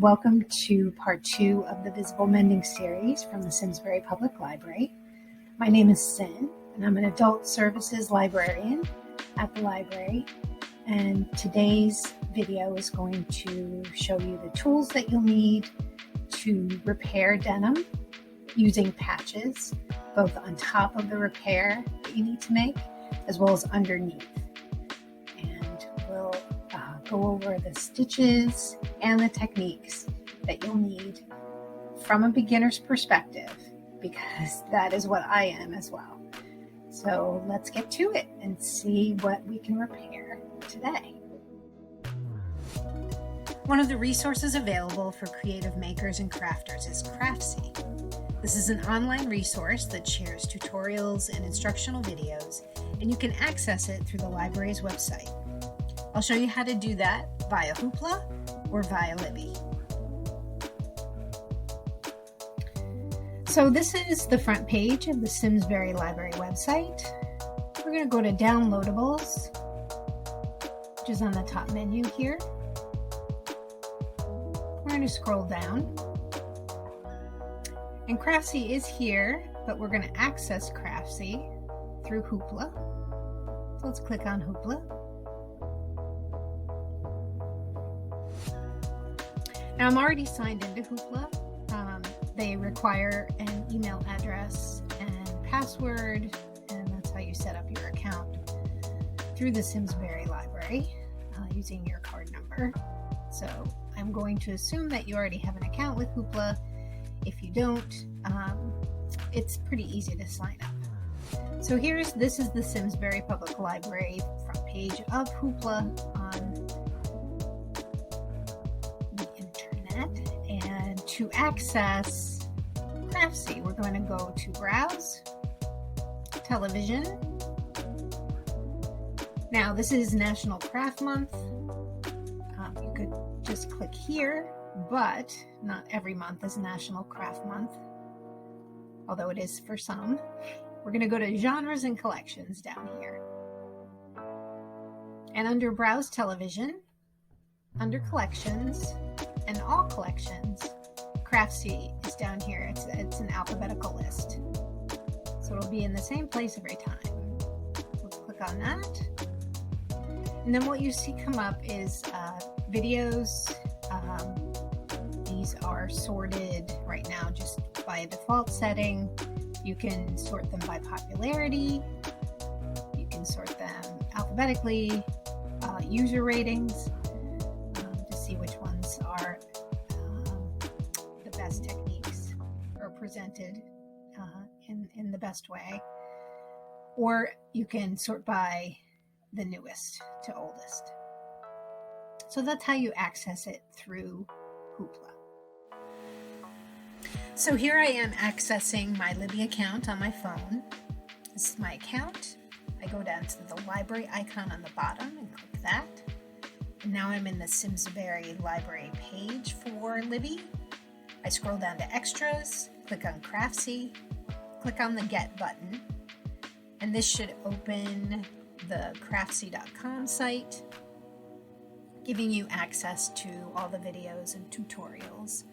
welcome to part 2 of the Visible Mending Series from the Simsbury Public Library. My name is Sin, and I'm an adult services librarian at the library. And today's video is going to show you the tools that you'll need to repair denim using patches, both on top of the repair that you need to make, as well as underneath. And we'll go over the stitches and the techniques that you'll need from a beginner's perspective, because that is what I am as well. So let's get to it and see what we can repair today. One of the resources available for creative makers and crafters is Craftsy. This is an online resource that shares tutorials and instructional videos, and you can access it through the library's website. I'll show you how to do that via Hoopla or via Libby. So this is the front page of the Simsbury Library website. We're going to go to Downloadables, which is on the top menu here. We're going to scroll down. And Craftsy is here, but we're going to access Craftsy through Hoopla. So let's click on Hoopla. Now I'm already signed into Hoopla. They require an email address and password, and that's how you set up your account through the Simsbury Library using your card number. So I'm going to assume that you already have an account with Hoopla. If you don't, it's pretty easy to sign up. So this is the Simsbury Public Library front page of Hoopla on and to access Craftsy, we're going to go to Browse, Television. Now this is National Craft Month. You could just click here, but not every month is National Craft Month, although it is for some. We're going to go to Genres and Collections down here. And under Browse Television, under Collections, and all collections, Craftsy is down here. It's an alphabetical list. So it'll be in the same place every time. Let's click on that. And then what you see come up is videos. These are sorted right now just by a default setting. You can sort them by popularity. You can sort them alphabetically, user ratings, to see which ones are the best techniques or presented in the best way. Or you can sort by the newest to oldest. So that's how you access it through Hoopla. So here I am accessing my Libby account on my phone. This is my account. I go down to the library icon on the bottom and click that. And now I'm in the Simsbury Library page for Libby. I scroll down to Extras, click on Craftsy, click on the Get button, and this should open the craftsy.com site, giving you access to all the videos and tutorials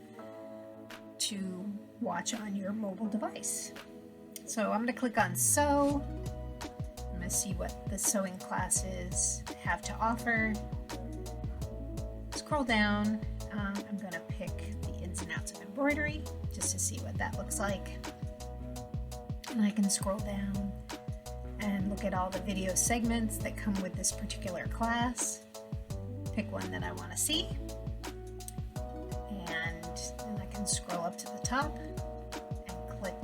to watch on your mobile device. So I'm going to click on Sew. I'm going to see what the sewing classes have to offer. Scroll down. I'm going to pick the ins and outs of embroidery just to see what that looks like. And I can scroll down and look at all the video segments that come with this particular class. Pick one that I want to see. And then I can scroll up to the top and click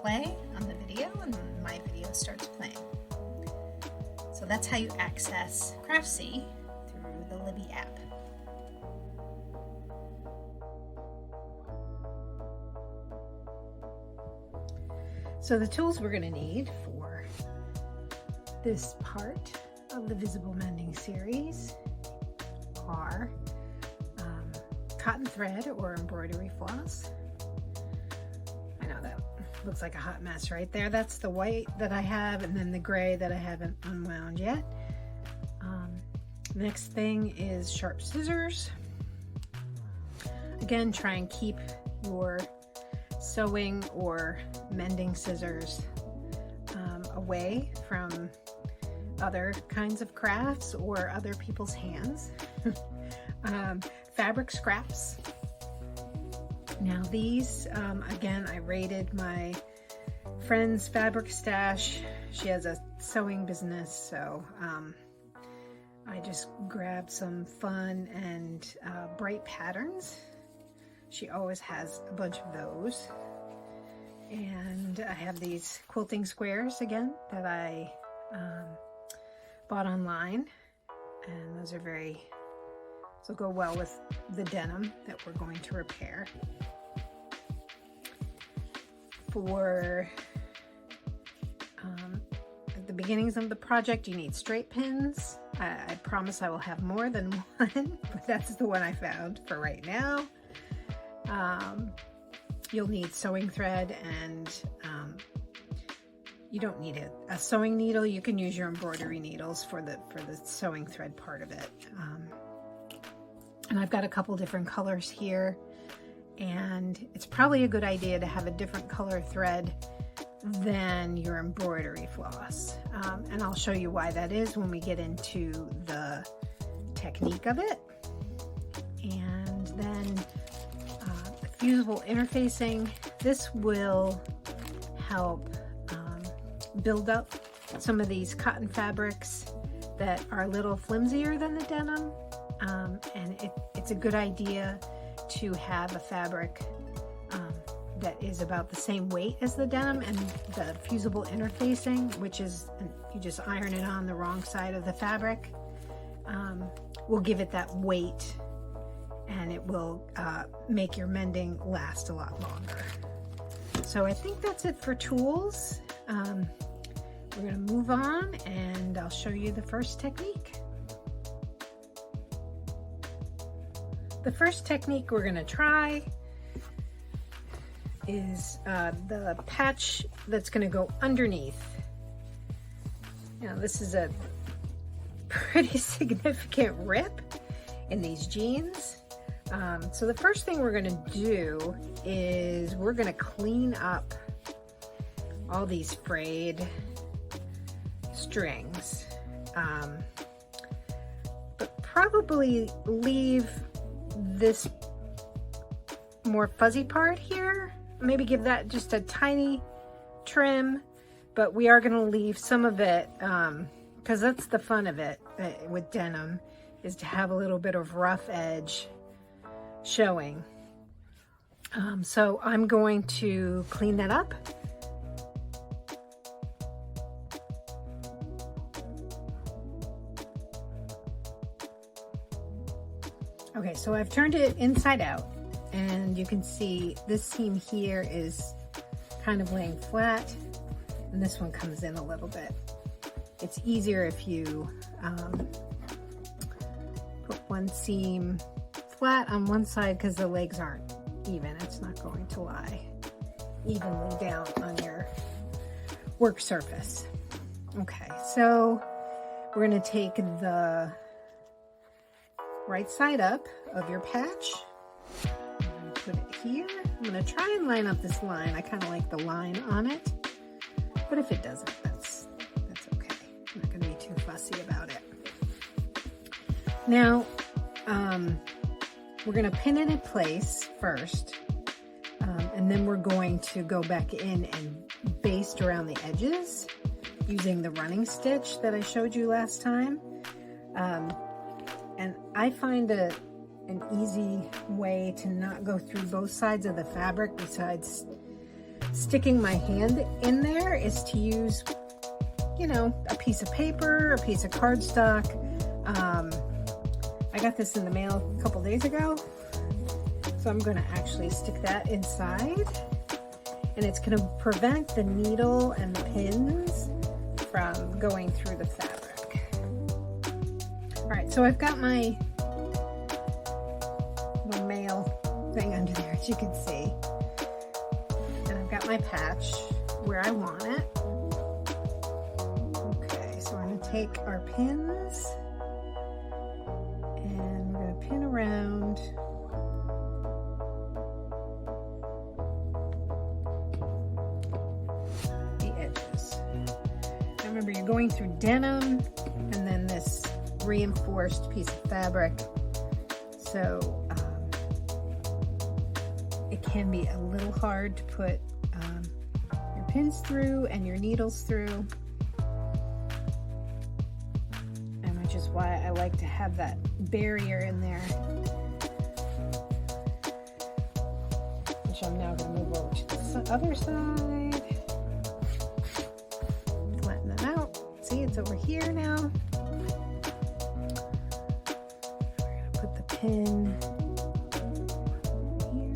play on the video, and my video starts playing. So that's how you access Craftsy through the Libby app. So the tools we're going to need for this part of the Visible Mending Series are cotton thread or embroidery floss. I know that looks like a hot mess right there. That's the white that I have, and then the gray that I haven't unwound yet. Next thing is sharp scissors. again, try and keep your sewing or mending scissors away from other kinds of crafts or other people's hands. Fabric scraps. Now these, again, I raided my friend's fabric stash. She has a sewing business, so I just grabbed some fun and bright patterns. She always has a bunch of those. And I have these quilting squares again that I bought online, and those will go well with the denim that we're going to repair. For at the beginnings of the project, you need straight pins. I promise I will have more than one, but that's the one I found for right now. You'll need sewing thread, and you don't need a sewing needle. You can use your embroidery needles for the sewing thread part of it. And I've got a couple different colors here, and it's probably a good idea to have a different color thread than your embroidery floss. And I'll show you why that is when we get into the technique of it. And then fusible interfacing. This will help build up some of these cotton fabrics that are a little flimsier than the denim, and it's a good idea to have a fabric that is about the same weight as the denim, and the fusible interfacing, which is you just iron it on the wrong side of the fabric, will give it that weight, and it will make your mending last a lot longer. So I think that's it for tools. We're going to move on, and I'll show you the first technique. The first technique we're going to try is the patch that's going to go underneath. Now this is a pretty significant rip in these jeans. So the first thing we're going to do is we're going to clean up all these frayed strings, but probably leave this more fuzzy part here. Maybe give that just a tiny trim, but we are going to leave some of it because that's the fun of it with denim, is to have a little bit of rough edge showing. So I'm going to clean that up. Okay, so I've turned it inside out, and you can see this seam here is kind of laying flat, and this one comes in a little bit. It's easier if you put one seam flat on one side because the legs aren't even. It's not going to lie evenly down on your work surface. Okay, so we're going to take the right side up of your patch and put it here. I'm going to try and line up this line. I kind of like the line on it, but if it doesn't, that's okay. I'm not going to be too fussy about it. Now, we're going to pin it in place first, and then we're going to go back in and baste around the edges using the running stitch that I showed you last time. And I find an easy way to not go through both sides of the fabric besides sticking my hand in there is to use, you know, a piece of paper, a piece of cardstock. I got this in the mail a couple days ago, so I'm going to actually stick that inside, and it's going to prevent the needle and the pins from going through the fabric. All right, so I've got my little mail thing under there, as you can see, and I've got my patch where I want it. Okay, so we're going to take our pins and we're going to pin around Remember, you're going through denim and then this reinforced piece of fabric. So it can be a little hard to put your pins through and your needles through. And which is why I like to have that barrier in there. Which I'm now going to move over to the other side. Flatten that out. See, it's over here now. We're going to put the pin here.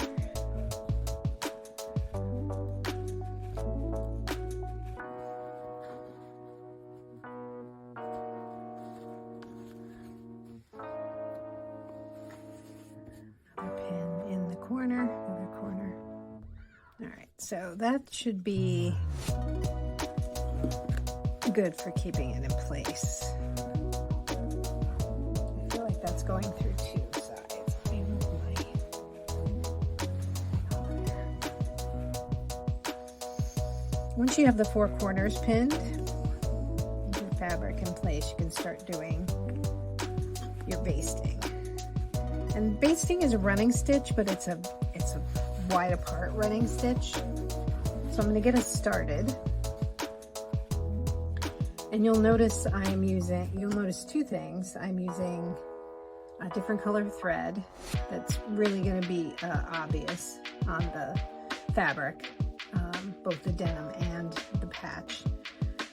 Another pin in the corner, other corner. All right, so that should be good for keeping it in place. I feel like that's going through two sides. Let me move my... Once you have the four corners pinned, your fabric in place, you can start doing your basting. And basting is a running stitch, but it's a wide apart running stitch. So I'm going to get us started. And you'll notice you'll notice two things. I'm using a different color thread that's really going to be obvious on the fabric, both the denim and the patch.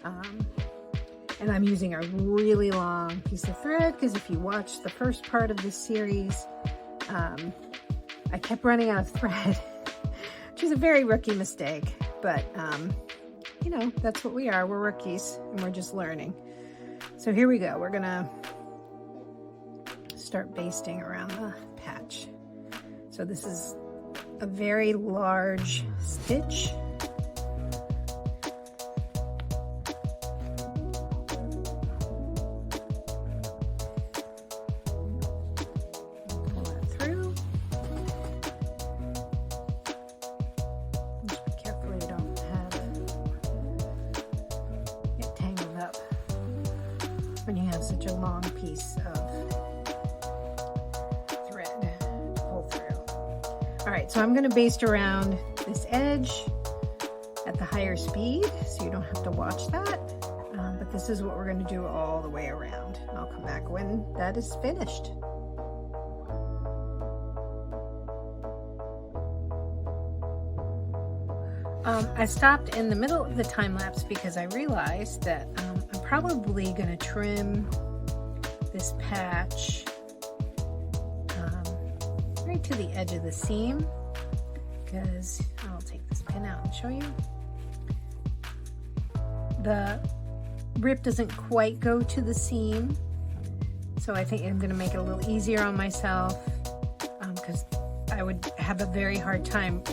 And I'm using a really long piece of thread because if you watch the first part of this series, I kept running out of thread, which is a very rookie mistake, but you know, that's what we are. We're rookies and we're just learning. So here we go. We're gonna start basting around the patch. So this is a very large stitch. Pull that through. Just be careful you don't get tangled up when you have such a long piece of thread to pull through. All right, so I'm going to baste around this edge at the higher speed, so you don't have to watch that. But this is what we're going to do all the way around. I'll come back when that is finished. I stopped in the middle of the time lapse because I realized that I'm probably going to trim this patch right to the edge of the seam, because I'll take this pin out and show you. The rip doesn't quite go to the seam, so I think I'm going to make it a little easier on myself, because I would have a very hard time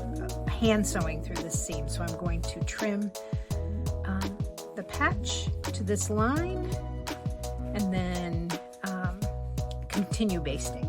hand sewing through this seam. So I'm going to trim the patch to this line and then continue basting.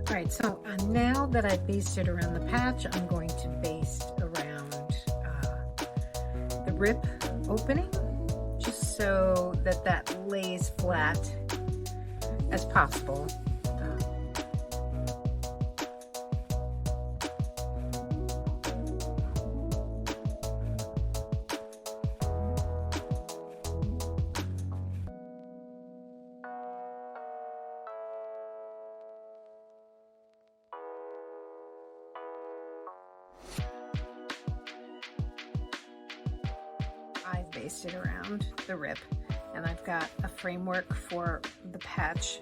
All right, so now that I've basted around the patch, I'm going to baste around the rip opening, just so that that lays flat as possible. I've basted around the rip, and I've got a framework for the patch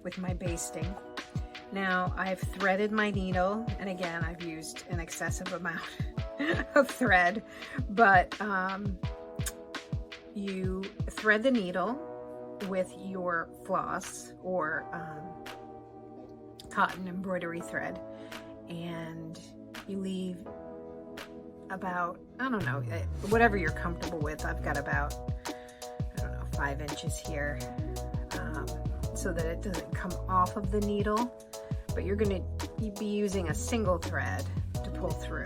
with my basting. Now I've threaded my needle, and again I've used an excessive amount of thread, but you thread the needle with your floss or cotton embroidery thread, and you leave about, I don't know, whatever you're comfortable with. I've got about, I don't know, 5 inches here, so that it doesn't come off of the needle, but you're going to be using a single thread to pull through,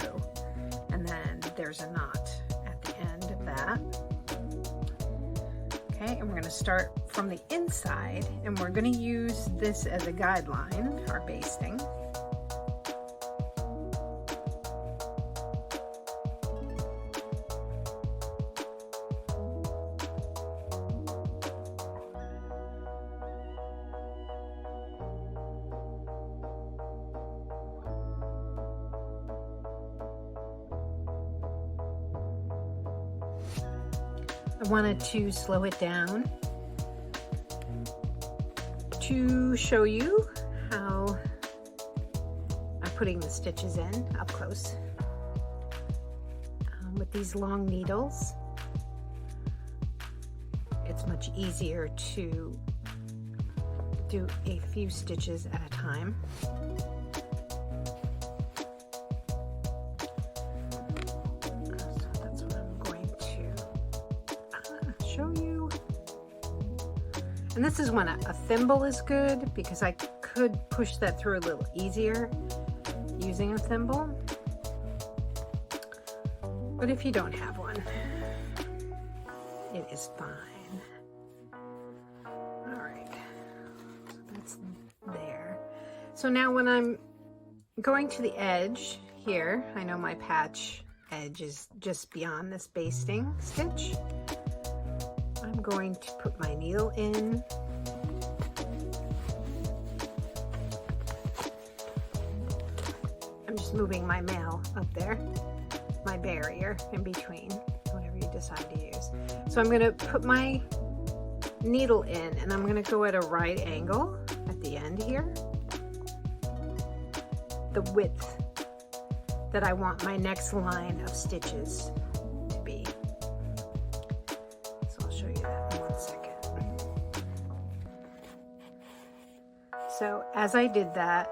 and then there's a knot at the end of that. Okay, and we're going to start from the inside, and we're going to use this as a guideline, our basting. I wanted to slow it down to show you how I'm putting the stitches in up close. With these long needles, it's much easier to do a few stitches at a time. And this is when a thimble is good, because I could push that through a little easier using a thimble. But if you don't have one, it is fine. All right, so that's there. So now when I'm going to the edge here, I know my patch edge is just beyond this basting stitch. I'm going to put my needle in. I'm just moving my mail up there, my barrier in between, whatever you decide to use. So I'm going to put my needle in, and I'm going to go at a right angle at the end here, the width that I want my next line of stitches to be. So as I did that,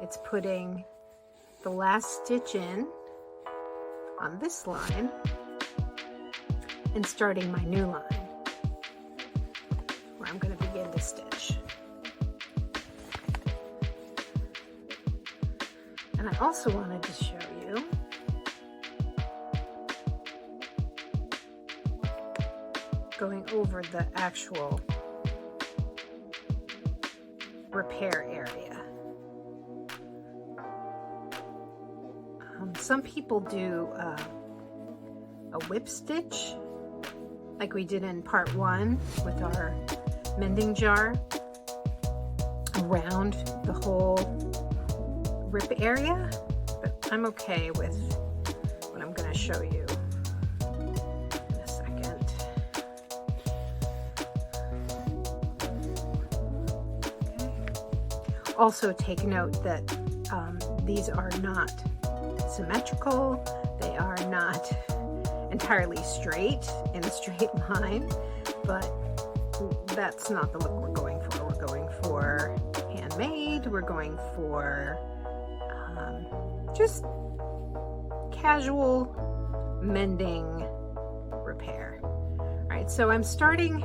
it's putting the last stitch in on this line and starting my new line where I'm going to begin to stitch. And I also wanted to show you going over the actual repair area. Some people do a whip stitch like we did in part 1 with our mending jar around the whole rip area, but I'm okay with what I'm going to show you in a second. Also take note that these are not symmetrical. They are not entirely straight in a straight line, but that's not the look we're going for. We're going for handmade. We're going for just casual mending repair. All right, so I'm starting,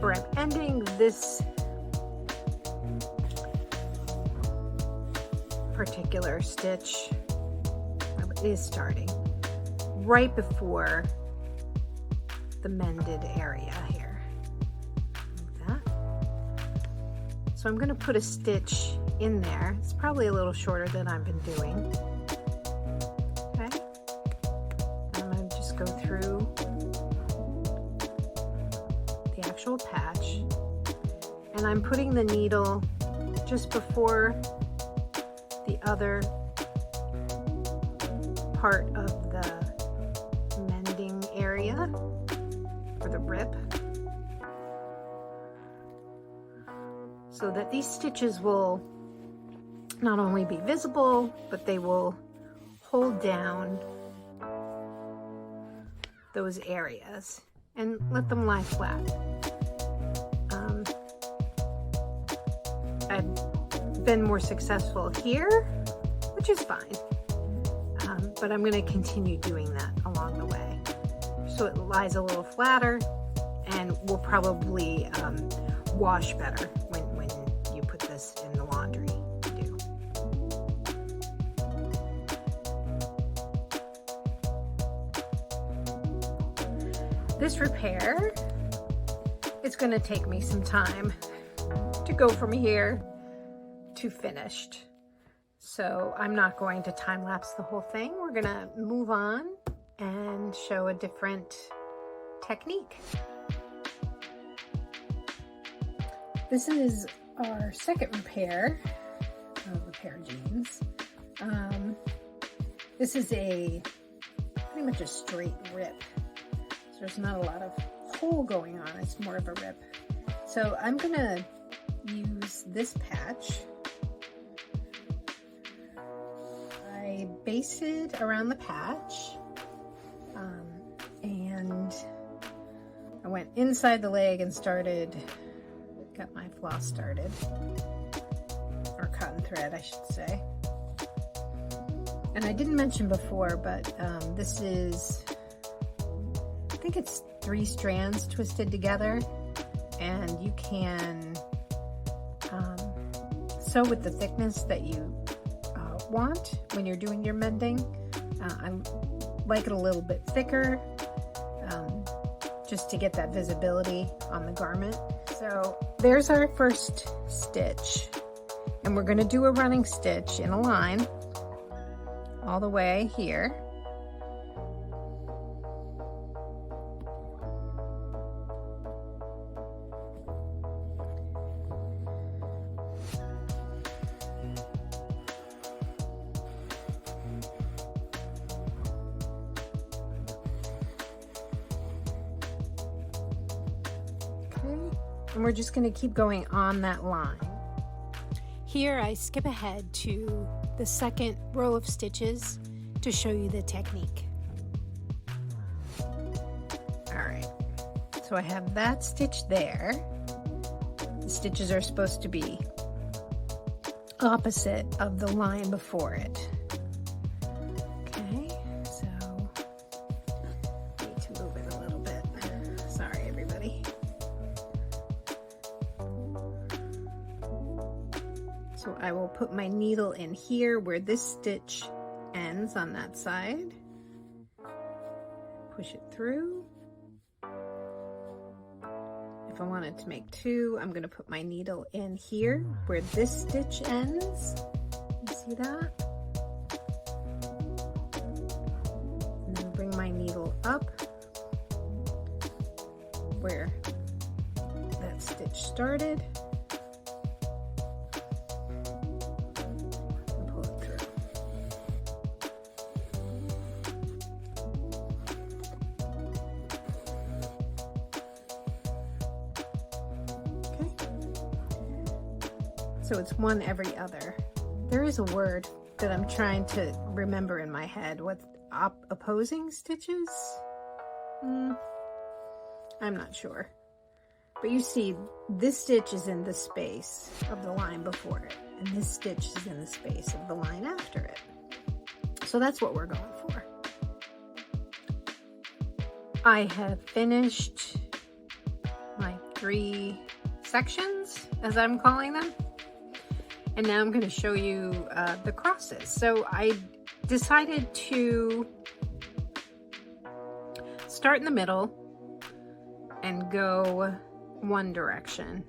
or I'm ending this particular stitch, it is starting right before the mended area here, like that. So I'm going to put a stitch in there. It's probably a little shorter than I've been doing. Okay, I'm going to just go through the actual patch, and I'm putting the needle just before the other part of the mending area, or the rip, so that these stitches will not only be visible, but they will hold down those areas and let them lie flat. I've been more successful here, which is fine, but I'm going to continue doing that along the way. So it lies a little flatter and will probably wash better when you put this in the laundry to do. This repair is going to take me some time to go from here to finished. So I'm not going to time lapse the whole thing. We're going to move on and show a different technique. This is our second repair of a pair of jeans. This is pretty much a straight rip. So there's not a lot of hole going on. It's more of a rip. So I'm gonna use this patch. I basted around the patch, and I went inside the leg and got my floss started, or cotton thread I should say. And I didn't mention before, but this is, I think it's 3 strands twisted together, and you can sew with the thickness that you want when you're doing your mending. I like it a little bit thicker, just to get that visibility on the garment. So there's our first stitch, and we're going to do a running stitch in a line all the way here. And we're just going to keep going on that line. Here I skip ahead to the second row of stitches to show you the technique. Alright, so I have that stitch there. The stitches are supposed to be opposite of the line before it. Okay, so I need to move it a little bit. Sorry everybody. So I will put my needle in here where this stitch ends on that side. Push it through. If I wanted to make 2, I'm going to put my needle in here where this stitch ends. You see that? And then bring my needle up where that stitch started. So it's one every other. There is a word that I'm trying to remember in my head. What's opposing stitches? I'm not sure. But you see, this stitch is in the space of the line before it, and this stitch is in the space of the line after it. So that's what we're going for. I have finished my 3 sections, as I'm calling them. And now I'm going to show you the crosses. So I decided to start in the middle and go one direction.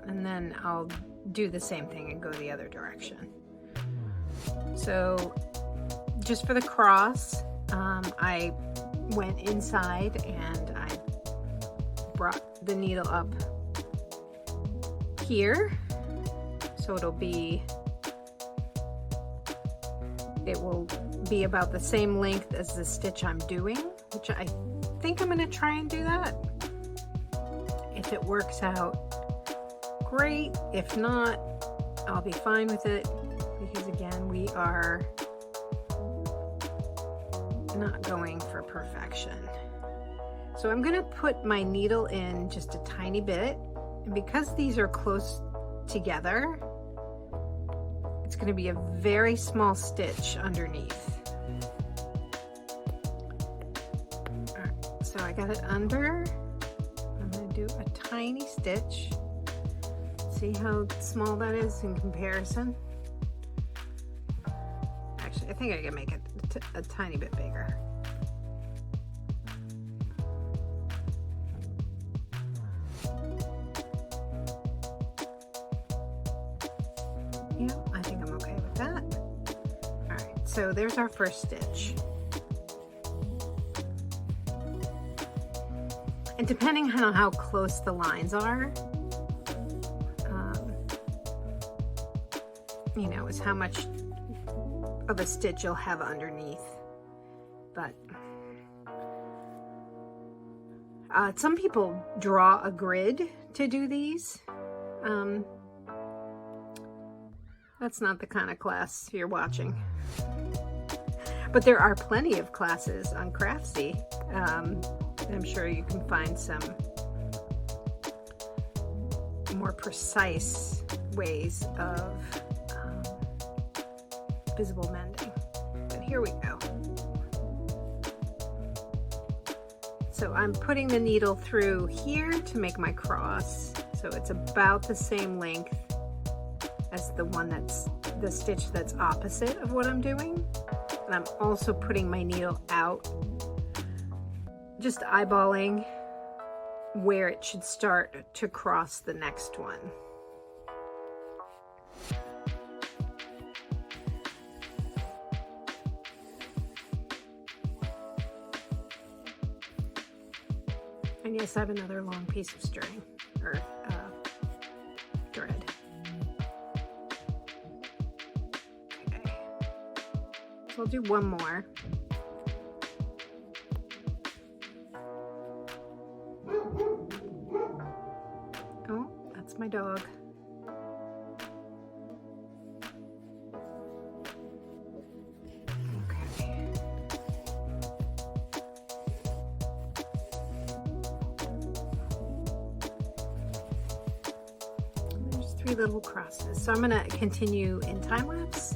And then I'll do the same thing and go the other direction. So just for the cross, I went inside and I brought the needle up here. So it will be about the same length as the stitch I'm doing, which I think I'm going to try and do that. If it works out, great. If not, I'll be fine with it, because again, we are not going for perfection. So I'm gonna put my needle in just a tiny bit, and because these are close together, it's gonna be a very small stitch underneath. All right, so I got it under. I'm gonna do a tiny stitch. See how small that is in comparison? Actually, I think I can make it a tiny bit bigger. Yeah, I think I'm okay with that. All right, so there's our first stitch. And depending on how close the lines are, you know, is how much of a stitch you'll have underneath. But some people draw a grid to do these. That's not the kind of class you're watching. But there are plenty of classes on Craftsy. I'm sure you can find some more precise ways of visible mending. But here we go. So I'm putting the needle through here to make my cross. So it's about the same length as the one that's the stitch that's opposite of what I'm doing. And I'm also putting my needle out, just eyeballing where it should start to cross the next one. And yes, I have another long piece of string, or thread. Okay, so I'll do one more. Oh, that's my dog. Little crosses. So I'm going to continue in time lapse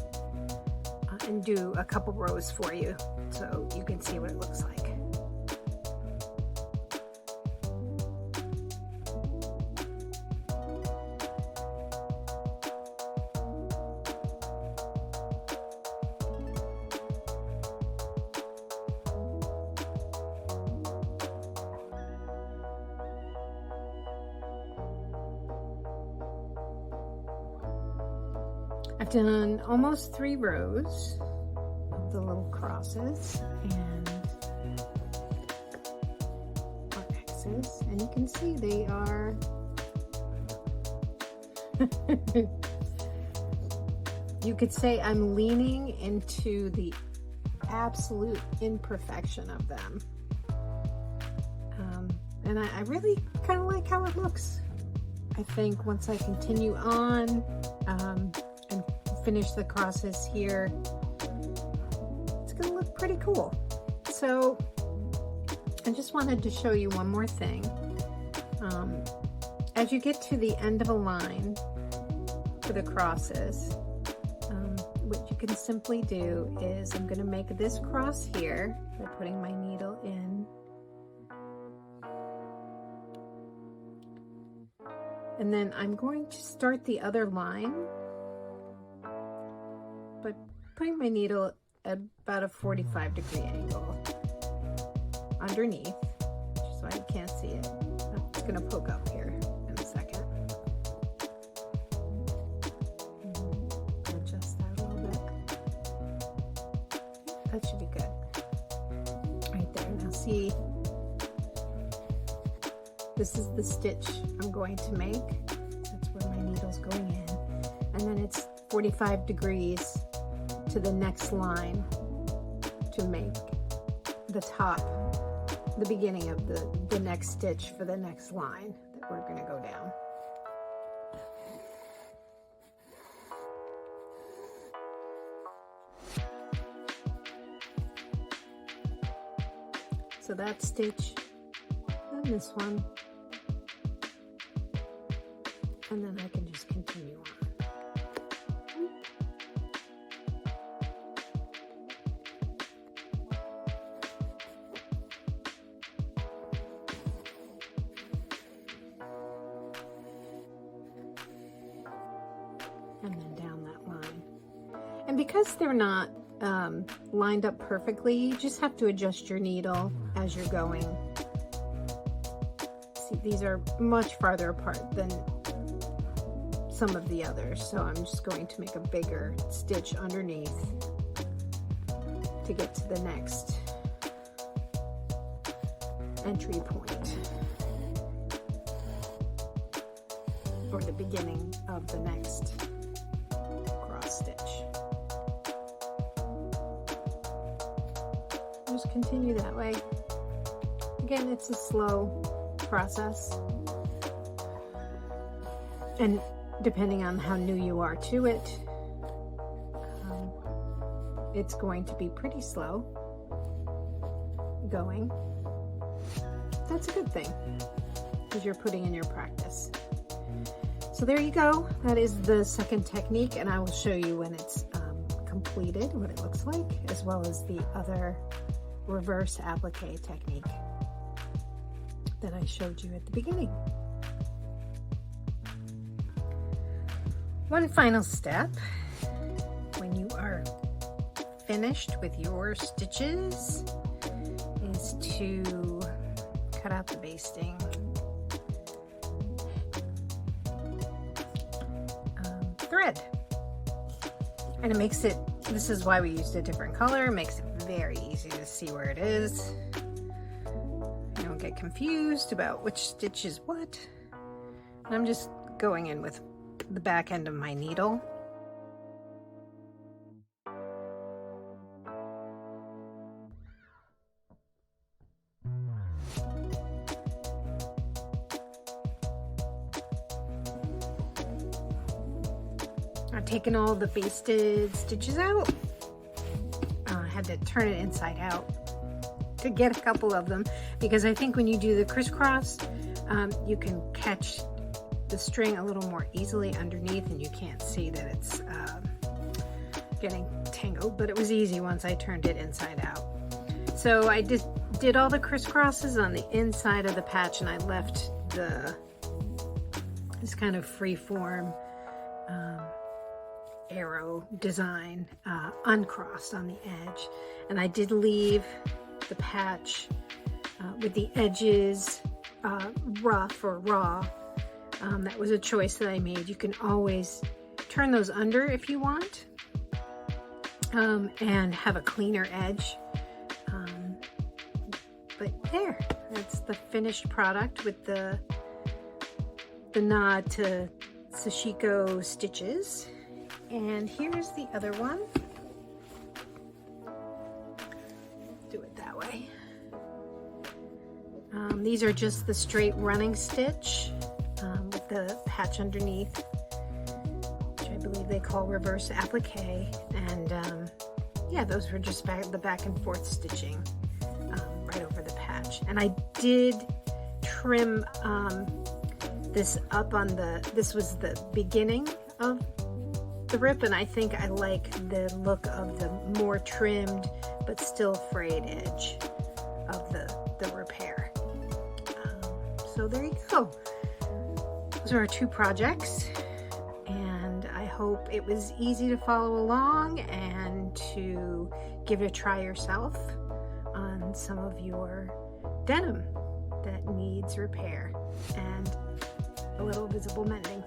and do a couple rows for you so you can see what it looks like. I've done almost 3 rows of the little crosses and X's, and you can see they are you could say I'm leaning into the absolute imperfection of them, and I really kind of like how it looks. I think once I continue on and finish the crosses here, it's gonna look pretty cool. So I just wanted to show you one more thing. As you get to the end of a line for the crosses, what you can simply do is I'm gonna make this cross here by putting my needle in, and then I'm going to start the other line by putting my needle at about a 45-degree angle underneath, so I can't see it. It's gonna poke up here in a second. Adjust that a little bit. That should be good. Right there. Now see, this is the stitch I'm going to make. That's where my needle's going in. And then it's 45 degrees to the next line to make the top, the beginning of the next stitch for the next line that we're going to go down. So that stitch and this one, and then I can just continue on. And then down that line. And because they're not lined up perfectly, you just have to adjust your needle as you're going. See, these are much farther apart than some of the others, so I'm just going to make a bigger stitch underneath to get to the next entry point, or the beginning of the next cross stitch. Just continue that way. Again, it's a slow process, and depending on how new you are to it, it's going to be pretty slow going. That's a good thing, because you're putting in your practice. So there you go. That is the second technique, and I will show you when it's completed what it looks like, as well as the other reverse applique technique that I showed you at the beginning. One final step when you are finished with your stitches is to cut out the basting. Thread. And it makes it, this is why we used a different color, it makes it very easy to see where it is. You don't get confused about which stitch is what. And I'm just going in with the back end of my needle. I've taken all the basted stitches out. I had to turn it inside out to get a couple of them, because I think when you do the crisscross, you can catch the string a little more easily underneath, and you can't see that it's getting tangled, but it was easy once I turned it inside out. So I just did all the crisscrosses on the inside of the patch, and I left this kind of free-form arrow design uncrossed on the edge, and I did leave the patch with the edges rough or raw. That was a choice that I made. You can always turn those under if you want, and have a cleaner edge. But there, that's the finished product with the nod to Sashiko stitches. And here's the other one. Do it that way. These are just the straight running stitch with the patch underneath, which I believe they call reverse applique. And yeah, those were just the back and forth stitching right over the patch. And I did trim this up on this was the beginning of the rip, and I think I like the look of the more trimmed but still frayed edge of the repair. So there you go. Those are our two projects, and I hope it was easy to follow along and to give it a try yourself on some of your denim that needs repair and a little visible mending.